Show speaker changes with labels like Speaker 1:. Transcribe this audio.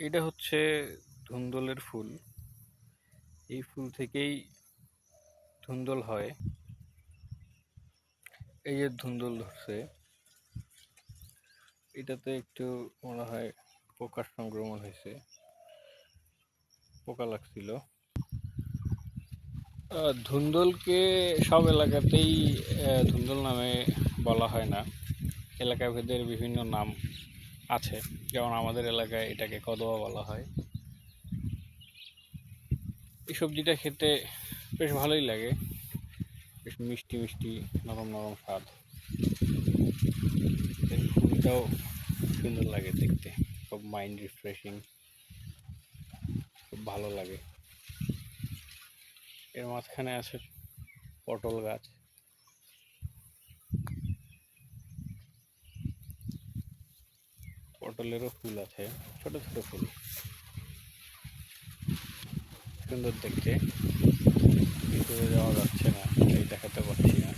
Speaker 1: এটা হচ্ছে ধুন্দুলের ফুল। এই ফুল থেকেই ধুন্দুল হয়। এই যে ধুন্দুল ধরছে, এটাতে একটু মনে হয় পোকার সংক্রমণ হয়েছে, পোকা লাগছিল। ধুন্দুলকে সব এলাকাতেই ধুন্দুল নামে বলা হয় না, এলাকা ভেদের বিভিন্ন নাম আছে। যেমন আমাদের এলাকায় এটাকে কদোয়া বলা হয়। এই সবজিটা খেতে বেশ ভালোই লাগে, বেশ মিষ্টি মিষ্টি, নরম নরম স্বাদ। এর ফুলটাও সুন্দর লাগে দেখতে, খুব মাইন্ড রিফ্রেশিং, খুব ভালো লাগে। এর মাঝখানে আছে পটল গাছ। পটলেরও ফুল আছে, ছোট ছোট ফুল, সুন্দর দেখতে। ভিতরে যাওয়া যাচ্ছে না, তাই দেখাতে পারছি না।